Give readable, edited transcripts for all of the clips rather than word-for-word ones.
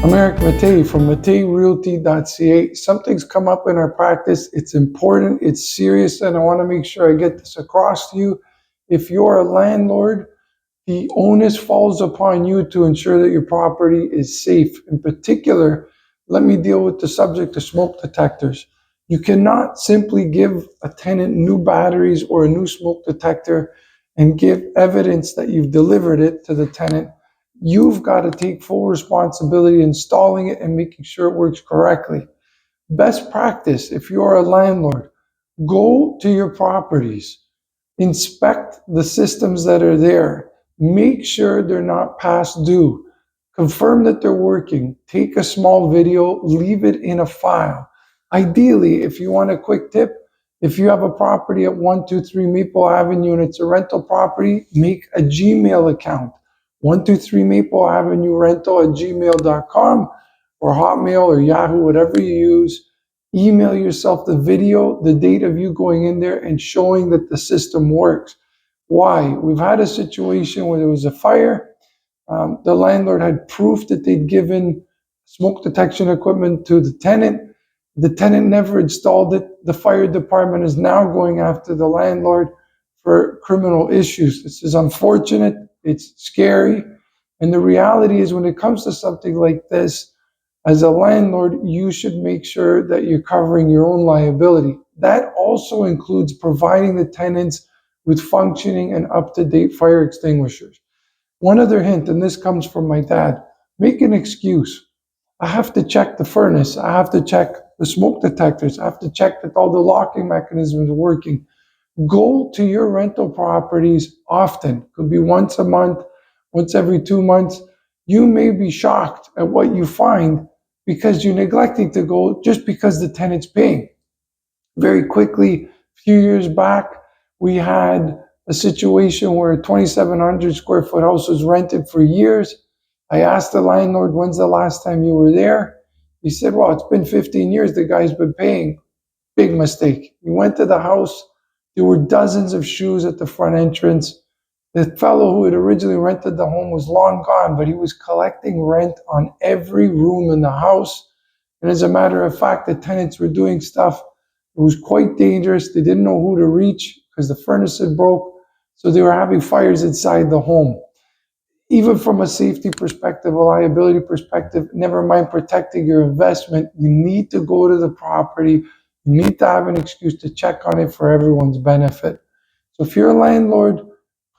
I'm Mattei from matteirealty.ca. Something's come up in our practice. It's important, it's serious, and I want to make sure I get this across to you. If you're a landlord, the onus falls upon you to ensure that your property is safe. In particular, let me deal with the subject of smoke detectors. You cannot simply give a tenant new batteries or a new smoke detector and give evidence that you've delivered it to the tenant. You've got to take full responsibility installing it and making sure it works correctly. Best practice, if you're a landlord, go to your properties, inspect the systems that are there, make sure they're not past due, confirm that they're working, take a small video, leave it in a file. Ideally, if you want a quick tip, if you have a property at 123 Maple Avenue and it's a rental property, make a Gmail account, 123 Maple Avenue rental at gmail.com or Hotmail or Yahoo, whatever you use. Email yourself the video, the date of you going in there and showing that the system works. Why? We've had a situation where there was a fire. The landlord had proof that they'd given smoke detection equipment to the tenant. The tenant never installed it. The fire department is now going after the landlord for criminal issues. This is unfortunate. It's scary. And the reality is when it comes to something like this, as a landlord, you should make sure that you're covering your own liability. That also includes providing the tenants with functioning and up-to-date fire extinguishers. One other hint, and this comes from my dad, make an excuse. I have to check the furnace. I have to check the smoke detectors. I have to check that all the locking mechanisms are working. Go to your rental properties often. Could be once a month, once every 2 months. You may be shocked at what you find because you're neglecting to go just because the tenant's paying. Very quickly, a few years back, we had a situation where a 2,700 square foot house was rented for years. I asked the landlord, when's the last time you were there? He said, well, it's been 15 years. The guy's been paying. Big mistake. He went to the house. There were dozens of shoes at the front entrance. The fellow who had originally rented the home was long gone, but he was collecting rent on every room in the house. And as a matter of fact, the tenants were doing stuff. It was quite dangerous. They didn't know who to reach because the furnace had broke. So they were having fires inside the home. Even from a safety perspective, a liability perspective, never mind protecting your investment, you need to go to the property. You need to have an excuse to check on it for everyone's benefit. So if you're a landlord,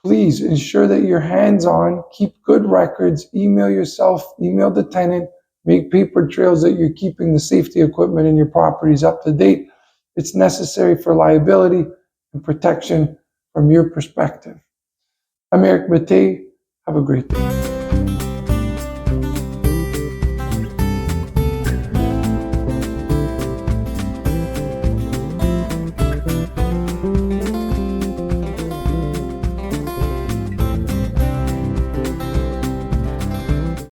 please ensure that you're hands-on, keep good records, email yourself, email the tenant, make paper trails that you're keeping the safety equipment in your properties up to date. It's necessary for liability and protection from your perspective. I'm Mattei. Have a great day.